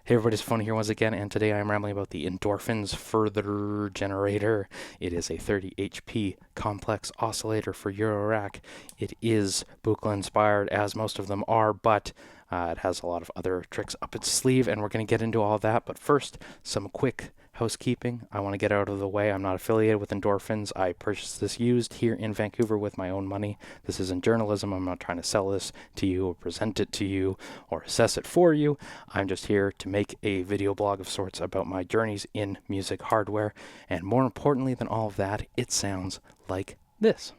Hey everybody, it's Tafony here once again, and today I am rambling about the Endorphin.es Furthrrrr Generator. It is a 30 HP complex oscillator for Eurorack. It is Buchla inspired, as most of them are, but it has a lot of other tricks up its sleeve, and we're going to get into all that. But first, some quick housekeeping. I want to get out of the way. I'm not affiliated with Endorphins. I purchased this used here in Vancouver with my own money. This isn't journalism. I'm not trying to sell this to you or present it to you or assess it for you. I'm just here to make a video blog of sorts about my journeys in music hardware. And more importantly than all of that, it sounds like this.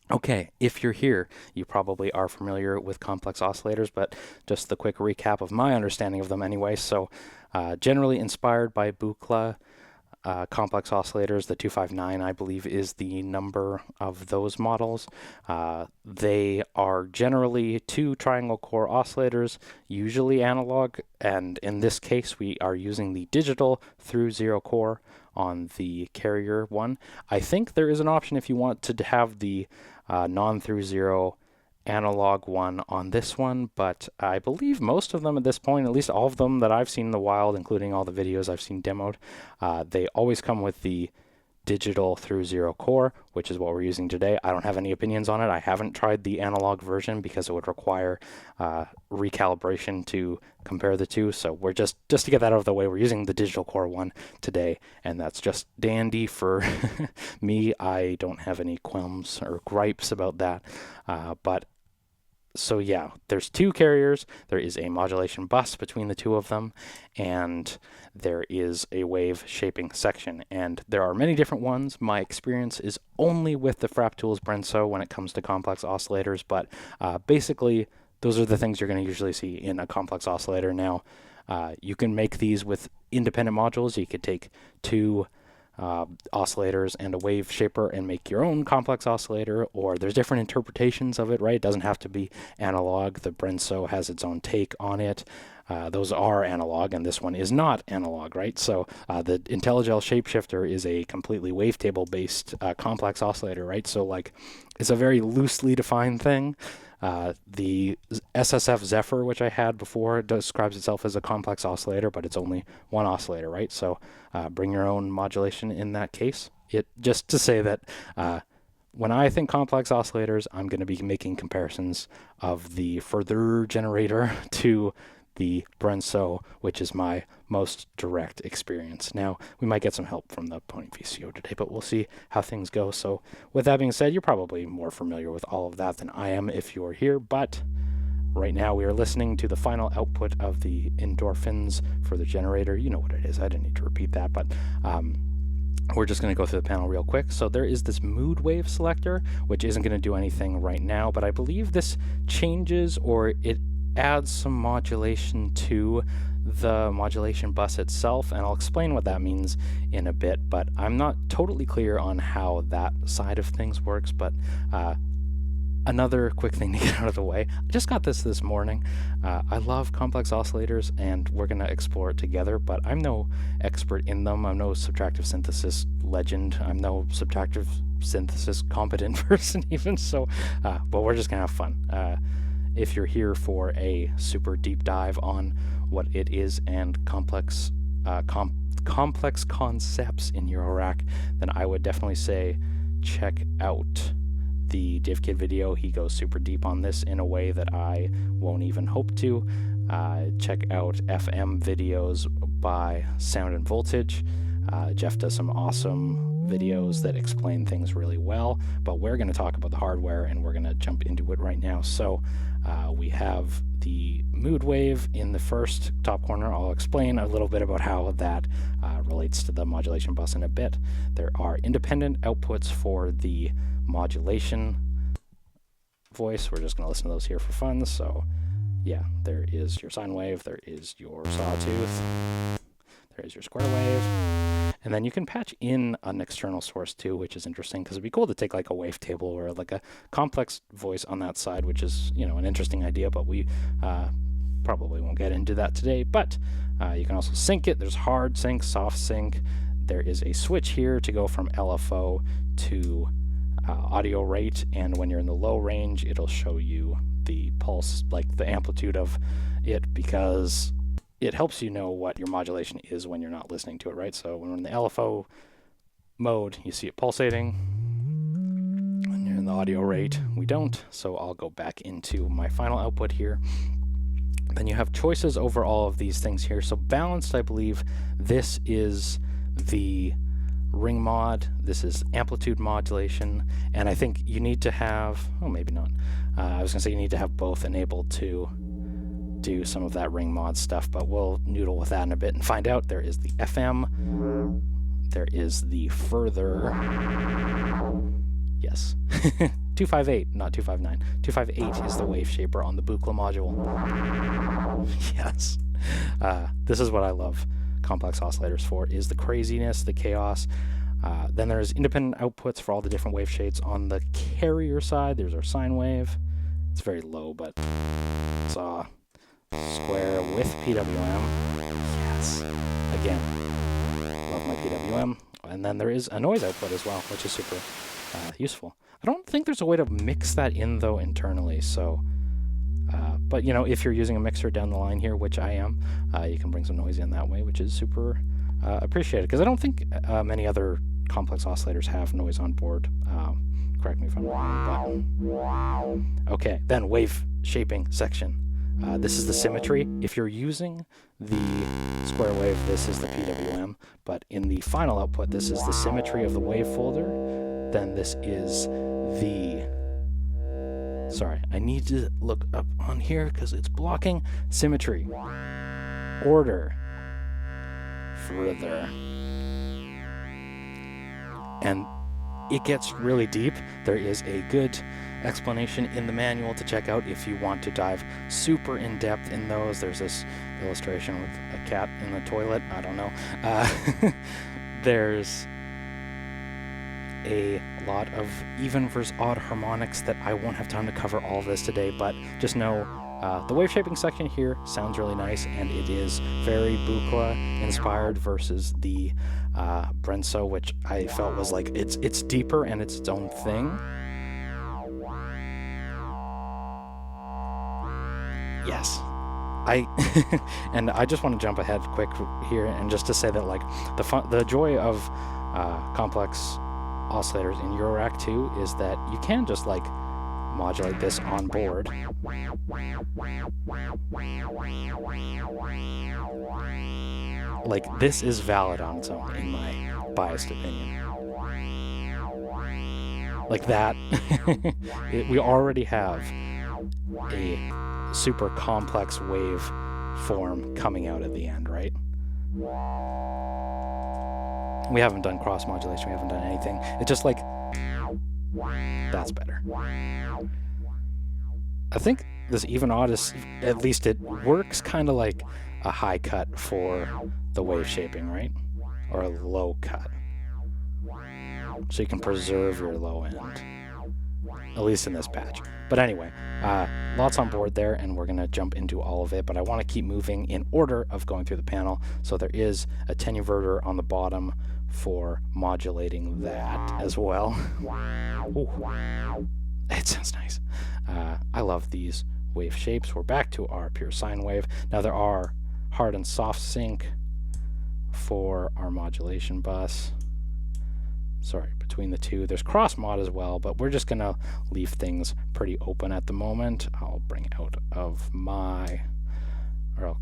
Okay, if you're here, you probably are familiar with complex oscillators, but just the quick recap of my understanding of them anyway. So generally inspired by Buchla complex oscillators, the 259 I believe is the number of those models. They are generally two triangle core oscillators, usually analog, and in this case we are using the digital through zero core on the carrier one. I think there is an option if you want to have the non-through zero analog one on this one, but I believe most of them at this point, at least all of them that I've seen in the wild, including all the videos I've seen demoed, they always come with the digital through zero core, which is what we're using today. I don't have any opinions on it. I haven't tried the analog version because it would require recalibration to compare the two. So we're just to get that out of the way, we're using the digital core one today, and that's just dandy for me. I don't have any qualms or gripes about that. So yeah, there's two carriers, there is a modulation bus between the two of them, and there is a wave shaping section. And there are many different ones. My experience is only with the Frapp Tools Brenso when it comes to complex oscillators, but basically those are the things you're going to usually see in a complex oscillator. Now, you can make these with independent modules. You could take two oscillators and a wave shaper and make your own complex oscillator, or there's different interpretations of it, right? It doesn't have to be analog. The Brenso has its own take on it. Those are analog, and this one is not analog, right? So the IntelliGel Shapeshifter is a completely wavetable based complex oscillator, right? So like it's a very loosely defined thing. The SSF Zephyr, which I had before, describes itself as a complex oscillator, but it's only one oscillator, right? So bring your own modulation in that case. Just to say that when I think complex oscillators, I'm going to be making comparisons of the Furthrrrr Generator to the Brenso, which is my most direct experience. Now, we might get some help from the Pony VCO today, but we'll see how things go. So with that being said, you're probably more familiar with all of that than I am if you're here, but right now we are listening to the final output of the Endorphins for the generator. You know what it is. I didn't need to repeat that, but we're just going to go through the panel real quick. So there is this mood wave selector, which isn't going to do anything right now, but I believe this changes, or it adds some modulation to the modulation bus itself, and I'll explain what that means in a bit, but I'm not totally clear on how that side of things works. But another quick thing to get out of the way, I just got this morning. I love complex oscillators, and we're going to explore it together, but I'm no expert in them. I'm no subtractive synthesis legend. I'm no subtractive synthesis competent person even, so, but we're just gonna have fun. If you're here for a super deep dive on what it is and complex concepts in Eurorack, then I would definitely say check out the DivKid video. He goes super deep on this in a way that I won't even hope to. Check out FM videos by Sound and Voltage. Jeff does some awesome videos that explain things really well, but we're going to talk about the hardware and we're going to jump into it right now. So we have the mood wave in the first top corner. I'll explain a little bit about how that relates to the modulation bus in a bit. There are independent outputs for the modulation voice. We're just going to listen to those here for fun. So yeah, there is your sine wave, there is your sawtooth, there is your square wave, and then you can patch in an external source too, which is interesting because it'd be cool to take like a wavetable or like a complex voice on that side, which is, you know, an interesting idea, but we probably won't get into that today. But you can also sync it. There's hard sync, soft sync. There is a switch here to go from LFO to audio rate, and when you're in the low range, it'll show you the pulse, like the amplitude of it, because it helps you know what your modulation is when you're not listening to it, right? So when we're in the LFO mode, you see it pulsating. When you're in the audio rate, we don't. So I'll go back into my final output here. Then you have choices over all of these things here. So balanced, I believe this is the ring mod, this is amplitude modulation, and I think you need to have, oh maybe not, I was gonna say you need to have both enabled to do some of that ring mod stuff, but we'll noodle with that in a bit and find out. There is the FM, there is the further, yes, 258, not 259, 258 is the wave shaper on the Buchla module. Yes, this is what I love complex oscillators for, is the craziness, the chaos. Then there's independent outputs for all the different wave shades. On the carrier side, there's our sine wave. It's very low, but it's square with PWM. Yes, again, love my PWM. And then there is a noise output as well, which is super useful. I don't think there's a way to mix that in though internally, so but you know, if you're using a mixer down the line here, which I am, you can bring some noise in that way, which is super appreciated, because I don't think many other complex oscillators have noise on board. Correct me if I'm wrong. But okay, then wave shaping section. This is the symmetry. If you're using the square wave, this is the PWM, but in the final output, this is the symmetry of the wave folder. Then this is the, sorry, I need to look up on here because it's blocking. Symmetry, order, further. And it gets really deep. There is a good explanation in the manual to check out if you want to dive super in depth in those. There's this illustration with a cat in the toilet. I don't know. There's a lot of even versus odd harmonics that I won't have time to cover all of this today, but just know the wave shaping section here sounds really nice, and it is very Buchla inspired versus the Brenso, which I felt was like it's deeper and it's its own thing. Yes, and I just want to jump ahead quick here and just to say that like the joy of complex oscillators in Eurorack 2 is that you can just like modulate this on board. Like this is valid on its own in my biased opinion. Like that, we already have a super complex wave form coming out at the end, right? We haven't done cross modulation, we haven't done anything. It's just like, that's better. I think this even odd is, at least it works kind of like a high cut for the wave shaping, right? Or a low cut. So you can preserve your low end, at least in this patch. But anyway, lots on board there, and we're going to jump into all of it, but I want to keep moving in order of going through the panel. So there is a attenuverter on the bottom for modulating that as well. Ooh. It sounds nice. I love these wave shapes. We're back to our pure sine wave. Now there are hard and soft sync for our modulation bus. Sorry, between the two. There's cross mod as well, but we're just gonna leave things pretty open at the moment. I'll bring out of my, or I'll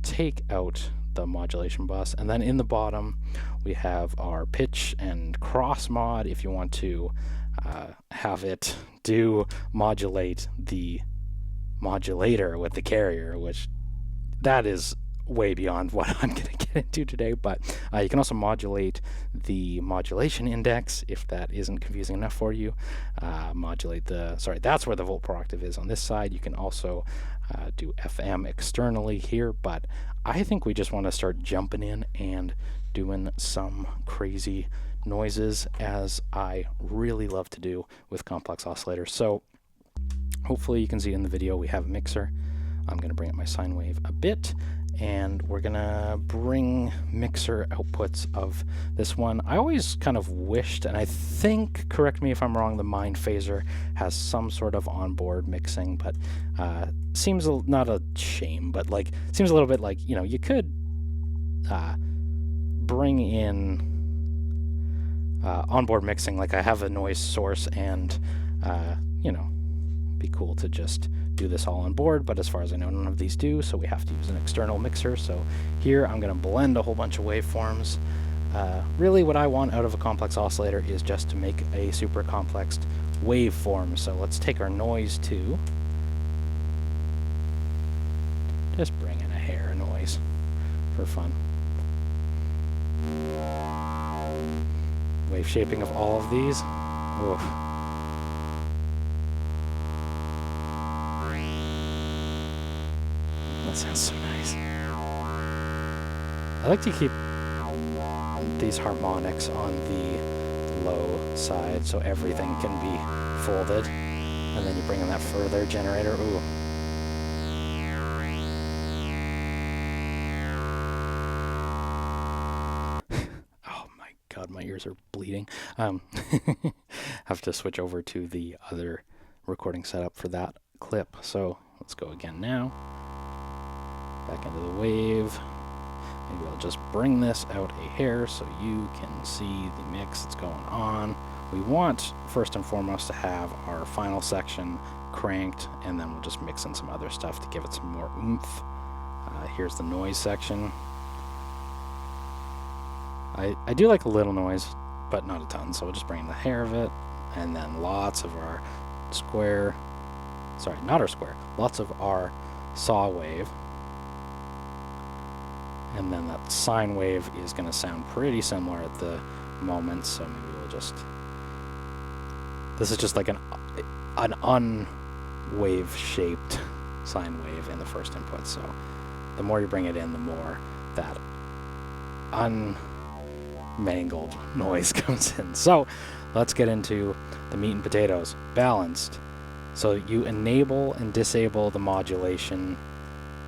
take out the modulation bus, and then in the bottom we have our pitch and cross mod if you want to have it modulate the modulator with the carrier, which that is way beyond what I'm going to get into today, but you can also modulate the modulation index if that isn't confusing enough for you. Modulate the, sorry, that's where the volt per octave is on this side. You can also do FM externally here, but I think we just want to start jumping in and doing some crazy noises, as I really love to do with complex oscillators. So hopefully you can see in the video we have a mixer. I'm going to bring up my sine wave a bit, and we're going to bring mixer outputs of this one. I always kind of wished, and I think, correct me if I'm wrong, the Mind Phaser has some sort of onboard mixing, but seems not a shame, but like seems a little bit like, you know, you could bring in onboard mixing. Like I have a noise source, and you know, be cool to just do this all on board, but as far as I know, none of these do, so we have to use an external mixer. So here I'm going to blend a whole bunch of waveforms. Really what I want out of a complex oscillator is just to make a super complex waveform. So let's take our noise to, just bring in a hair of noise for fun. Wave shaping of all of these. Oof. That sounds so nice. I like to keep these harmonics on the low side so everything can be folded. And then you bring in that Furthrrrr generator. Ooh. Oh my god, my ears are bleeding. Have to switch over to the other recording setup for that clip. So let's go again now. Back into the wave. Maybe I'll just bring this out a hair so you can see the mix that's going on. We want, first and foremost, to have our final section cranked, and then we'll just mix in some other stuff to give it some more oomph. Here's the noise section. I do like a little noise, but not a ton, so we'll just bring in the hair of it, and then lots of our square, sorry, not our square, lots of our saw wave. And then that sine wave is going to sound pretty similar at the moment, so maybe we'll just, this is just like an unwave shaped sine wave in the first input. So the more you bring it in, the more that unmangled noise comes in. So let's get into the meat and potatoes. Balanced. So you enable and disable the modulation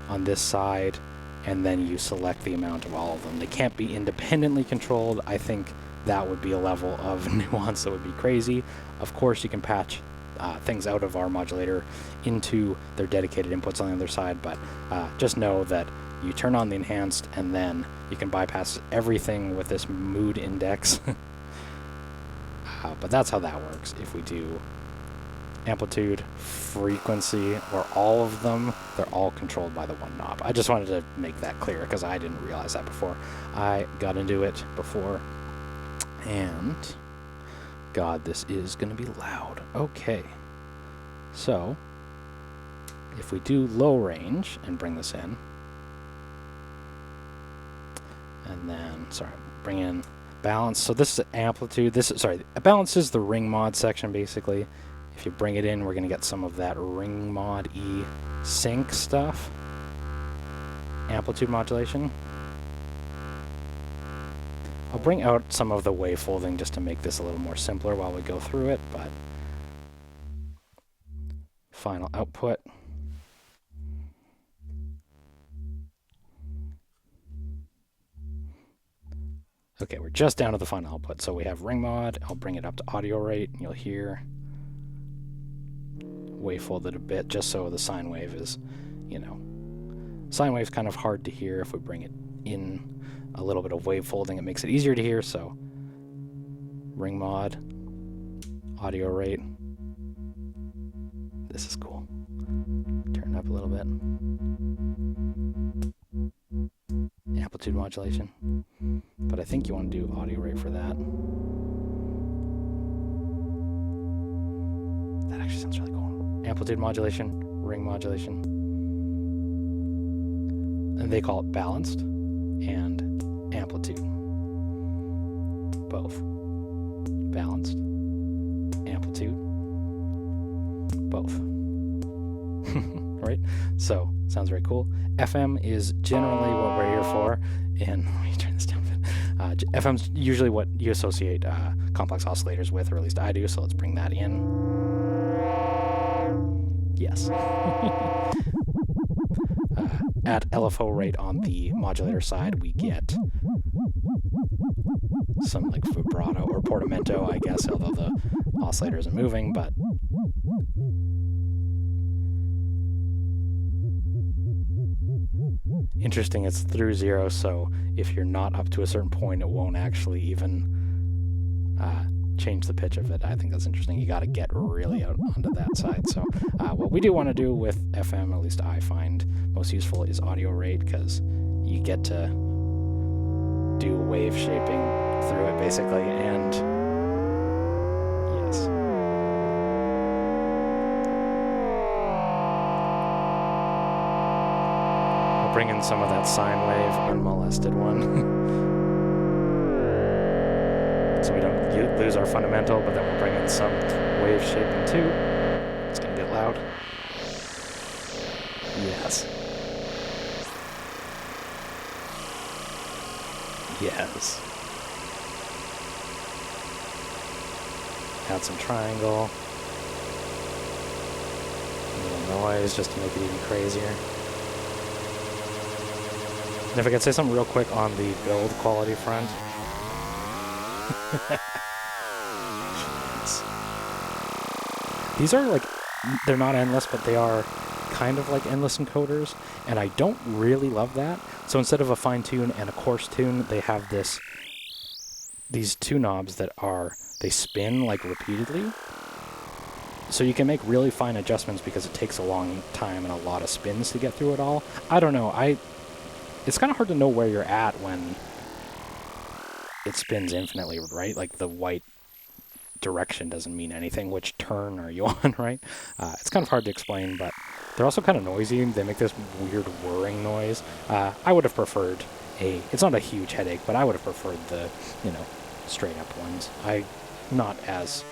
on this side, and then you select the amount of all of them. They can't be independently controlled. I think that would be a level of nuance that would be crazy. Of course, you can patch things out of our modulator into their dedicated inputs on the other side, but just know that you turn on the enhanced, and then you can bypass everything with this mood index. But that's how that works. If we do amplitude, frequency, or all of them, they're all controlled by the one knob. I just wanted to make that clear because I didn't realize that before I got into it before. And god, this is going to be loud. Okay, so if we do low range and bring this in, and then, sorry, bring in balance. So this is amplitude. This is, sorry, balance is the ring mod section basically. If you bring it in, we're going to get some of that ring mod E sync stuff. Amplitude modulation. I'll bring out some of the wave folding just to make this a little more simpler while we go through it, but final output. Okay, we're just down to the final output. So we have ring mod. I'll bring it up to audio rate, and you'll hear wavefold it a bit, just so the sine wave is, you know, sine wave's kind of hard to hear. If we bring it in a little bit of wavefolding, it makes it easier to hear. So ring mod, audio rate. This is cool. Turn it up a little bit. Amplitude modulation. But I think you want to do audio rate for that. That actually sounds really cool. Amplitude modulation, ring modulation. And they call it balanced and amplitude. Both. Balanced, amplitude, both. Right? So, sounds very cool. FM is generally what we're here for. And let me turn this down a bit. FM's usually what you associate complex oscillators with, or at least I do, so let's bring that in. Yes. At LFO rate on the modulator side, we get some like vibrato or portamento, I guess, although the oscillator isn't moving, but interesting, it's through 0, so if you're not up to a certain point, it won't actually even change the pitch of it. I think that's interesting. You got to get really out onto that side. So what we do want to do with FM, at least I find most useful, is audio rate, because you get to do wave shaping through it basically, and yes. I'll bring in some of that sine wave, unmolested one. So we don't lose our fundamental, but then we'll bring in some wave shaping too. It's going to get loud. Yes. Yes. Add some triangle. A little noise just to make it even crazier. And if I could say something real quick on the build quality front. These are like, they're not endless, but they are kind of like endless encoders, and I don't really love that. So instead of a fine tune and a coarse tune, they have these two knobs that they spin like repeatedly. So you can make really fine adjustments because it takes a long time and a lot of spins to get through it all. I don't know, it's kind of hard to know where you're at when it spins infinitely, right? Like the white direction doesn't mean anything. Which turn are you on, right? It's kind of hard to explain, but they're also kind of noisy. They make this weird whirring noise. I would have preferred it's not a huge headache, but I would have preferred the, straight up ones. I'm not as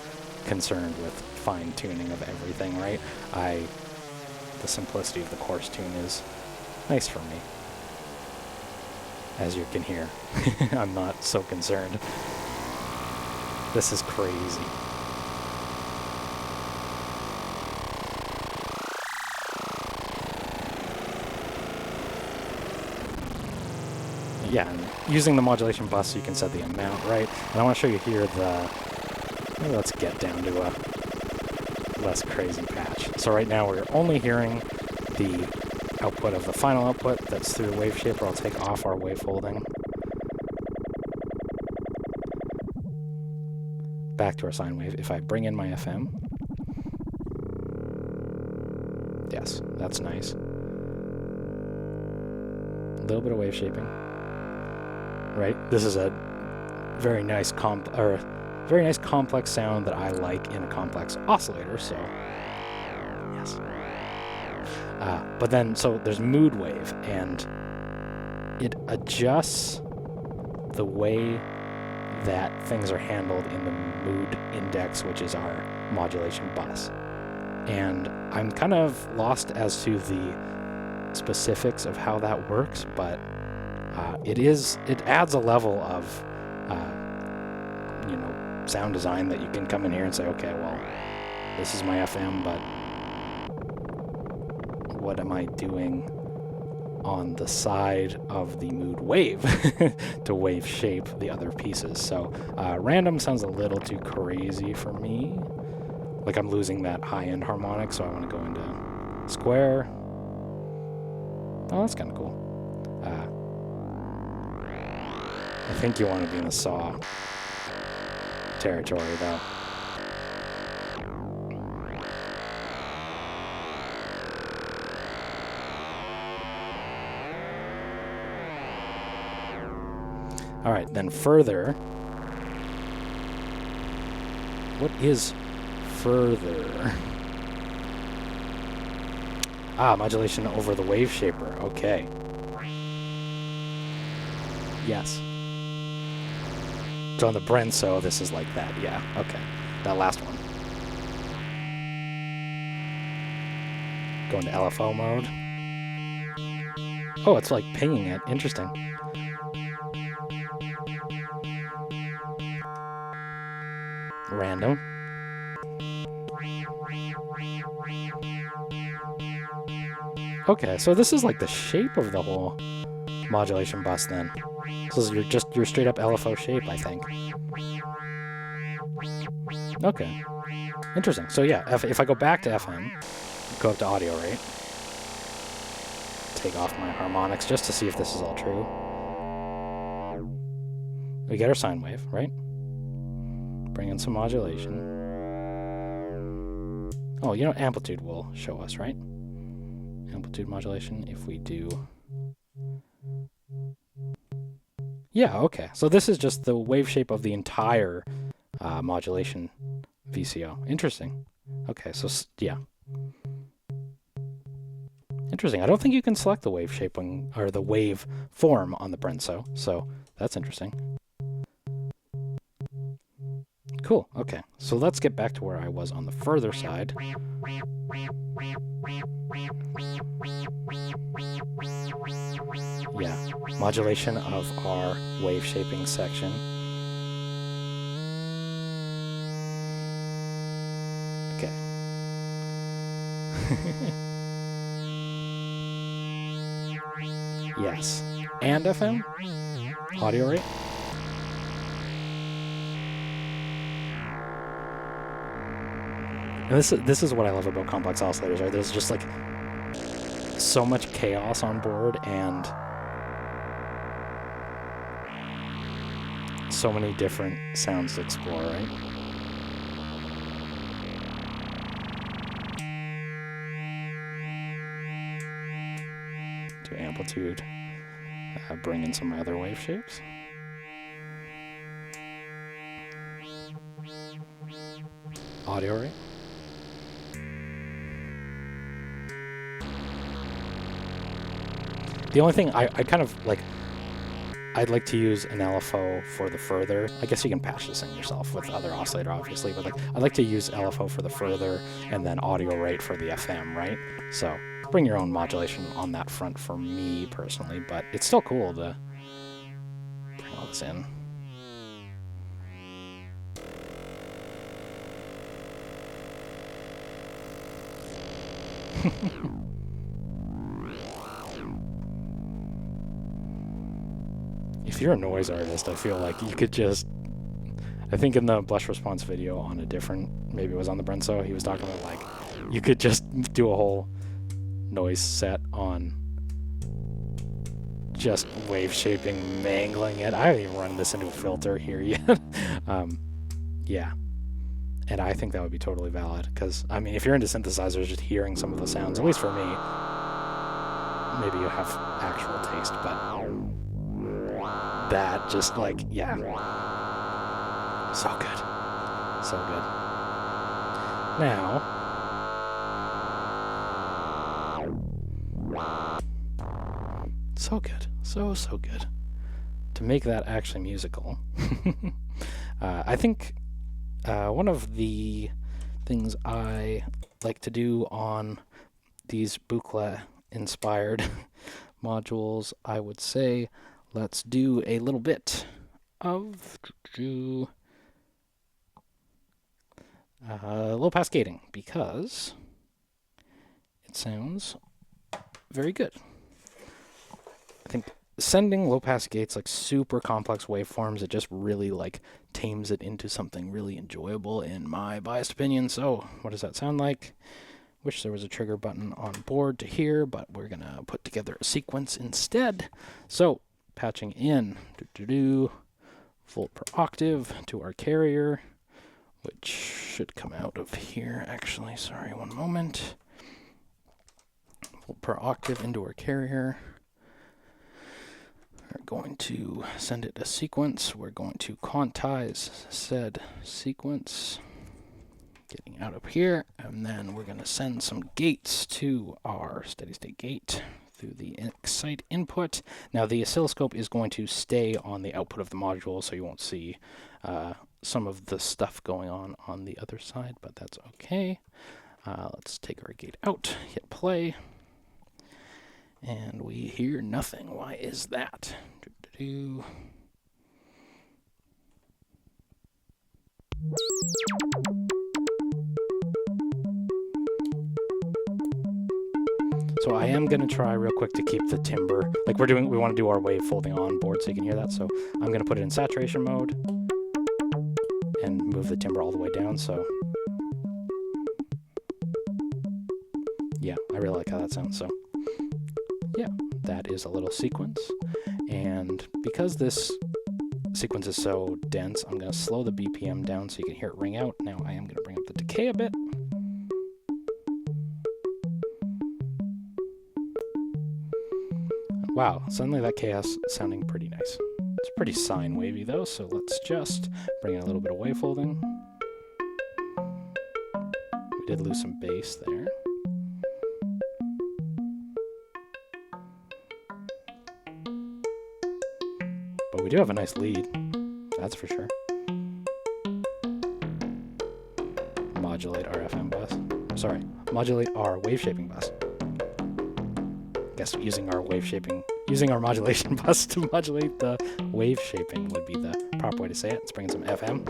concerned with fine tuning of everything, right? The simplicity of the coarse tune is nice for me. As you can hear, I'm not so concerned. This is crazy. Yeah, and using the modulation bus, you can set the amount, right? And I want to show you here maybe let's get down to a less crazy patch. So right now we're only hearing the output of the final output that's through the wave shaper. I'll take off our wave folding. Back to our sine wave. If I bring in my FM, yes, that's nice. A little bit of wave shaping, right? This is a very nice complex sound that I like in a complex oscillator. So yes. But then, so there's mood wave, and it adjusts the way that things are handled in the mood index, which is our modulation bus. And I'm kind of lost as to the specifics of how that works, but it adds a level of sound design that you can come in here and say, okay, well, this is my FM, but what am I doing on the side of the Moog wave to wave shape the other pieces. So random sounds a little too crazy for me. Like I'm losing that high-end harmonic, so I want to go into square. Oh, that's kind of cool. I think you want to be in the saw territory, though. All right, then further. What is further? Ah, modulation over the wave shaper. Okay. Yes. So on the Brenso, this is like that. Yeah, okay. That last one. Go into LFO mode. Oh, it's like pinging it. Interesting. Random. Okay, so this is like the shape of the whole modulation bus then. This is your straight up LFO shape, I think. Okay. Interesting. So yeah, if I go back to FM, go up to audio rate, take off my harmonics just to see if this is all true. We get our sine wave, right? Bring in some modulation. Oh, you know, amplitude will show us, right? Amplitude modulation, if we do... Yeah, okay. So this is just the wave shape of the entire modulation VCO. Interesting. Okay, so yeah. Interesting. I don't think you can select the wave shape or the wave form on the Brenso, so that's interesting. Cool. Okay, so let's get back to where I was on the further side. Yeah, modulation of our wave shaping section. Okay. Yes. And FM? Audio rate? And this is what I love about complex oscillators, right? There's just like so much chaos on board and so many different sounds to explore, right? To amplitude, bring in some other wave shapes. Audio rate. The only thing I kind of like, I'd like to use an LFO for the further. I guess you can patch this in yourself with other oscillator, obviously, but like I'd like to use LFO for the further and then audio rate for the FM, right? So bring your own modulation on that front for me personally, but it's still cool to bring all this in. If you're a noise artist, I feel like you could just... I think in the blush response video on a different... Maybe it was on the Brenso, he was talking about like, you could just do a whole noise set on just wave shaping, mangling it. I haven't even run this into a filter here yet. Yeah. And I think that would be totally valid, because, I mean, if you're into synthesizers, just hearing some of the sounds, at least for me, maybe you have actual taste, but that just, like, yeah. So good. So good. Now, so good. So good. To make that actually musical, I think one of the things I like to do on these Buchla-inspired modules, I would say, let's do a little bit of low pass gating, because it sounds very good. think sending low-pass gates, like super complex waveforms, it just really like tames it into something really enjoyable in my biased opinion. So what does that sound like? Wish there was a trigger button on board to hear, but we're gonna put together a sequence instead. So patching in volt per octave to our carrier, which should come out of here actually. Sorry, one moment. Volt per octave into our carrier. We're going to send it a sequence. We're going to quantize said sequence, getting out of here, and then we're going to send some gates to our steady state gate through the excite input. Now the oscilloscope is going to stay on the output of the module, so you won't see some of the stuff going on the other side, but that's okay. Let's take our gate out, hit play. And we hear nothing. Why is that? So I am going to try real quick to keep the timbre. Like we want to do our wave folding on board so you can hear that. So I'm going to put it in saturation mode and move the timbre all the way down. So yeah, I really like how that sounds. So yeah, that is a little sequence. And because this sequence is so dense, I'm going to slow the BPM down so you can hear it ring out. Now I am going to bring up the decay a bit. Wow, suddenly that chaos is sounding pretty nice. It's pretty sine wavy though, so let's just bring in a little bit of wave folding. We did lose some bass there. But we do have a nice lead, that's for sure. Modulate our FM bus. Sorry, modulate our wave shaping bus. Guess using our modulation bus to modulate the wave shaping would be the proper way to say it. Let's bring in some FM.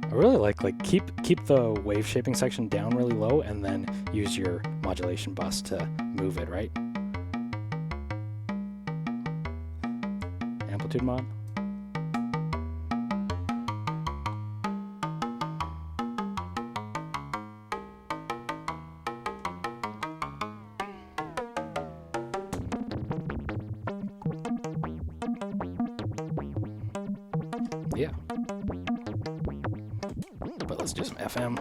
I really like keep the wave shaping section down really low and then use your modulation bus to move it, right? Amplitude mod. Yeah. But let's do some FM.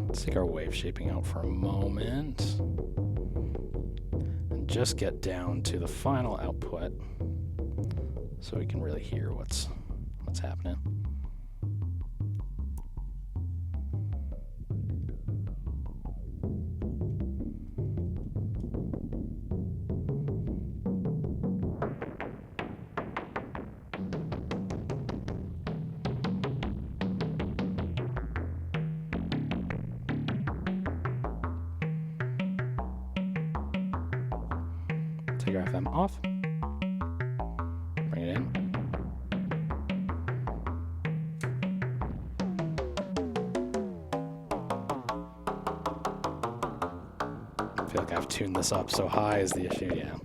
Let's take our wave shaping out for a moment. Just get down to the final output so we can really hear what's happening. Take our FM off, bring it in. I feel like I've tuned this up so high is the issue, yeah.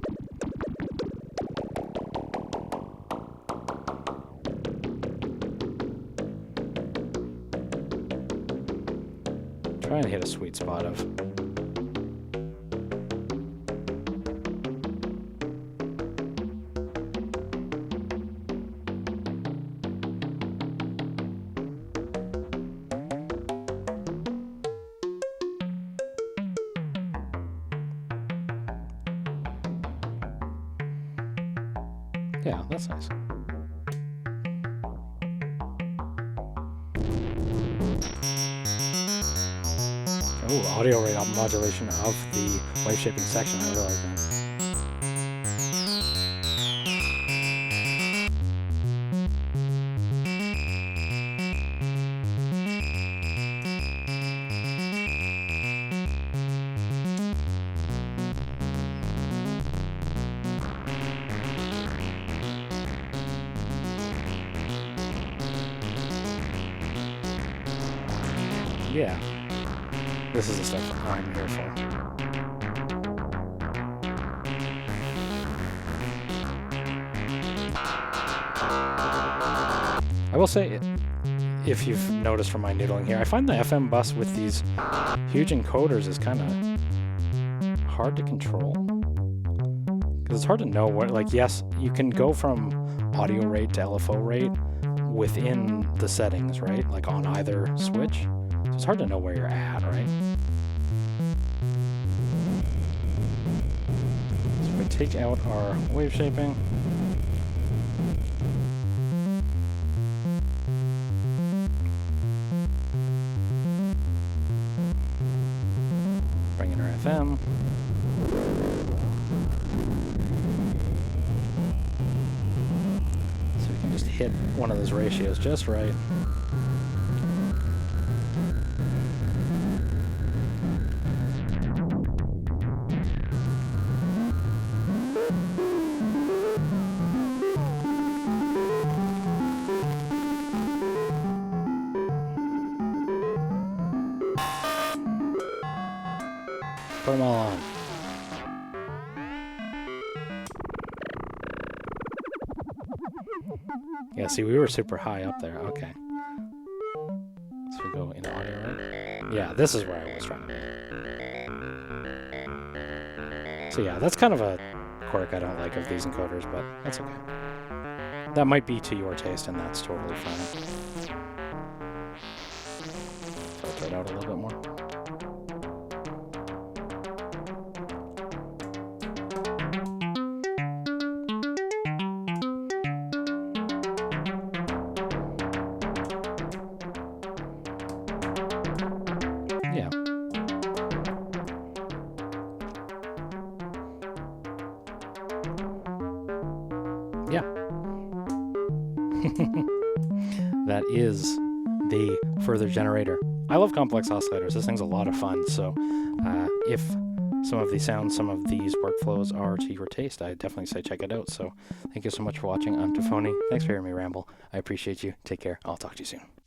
Trying to hit a sweet spot of yeah, that's nice. Oh, audio rate modulation of the wave shaping section. I really like that. yeah, this is the stuff I'm here for. I will say, if you've noticed from my noodling here, I find the FM bus with these huge encoders is kind of hard to control. Because it's hard to know what, like, yes, you can go from audio rate to LFO rate within the settings, right? Like on either switch. So it's hard to know where you're at, right? So we take out our wave shaping. Bring in our FM. So we can just hit one of those ratios just right. Put them all on. Yeah, see, we were super high up there. Okay. So we go in audio, right? Yeah, this is where I was trying to be. So yeah, that's kind of a quirk I don't like of these encoders, but that's okay. That might be to your taste, and that's totally fine. Filter it out a little bit more. Yeah. Yeah. That is the Furthrrrr Generator. I love complex oscillators. This thing's a lot of fun. So if some of these sounds, some of these workflows are to your taste, I definitely say check it out. So thank you so much for watching. I'm Tafony. Thanks for hearing me ramble. I appreciate you. Take care. I'll talk to you soon.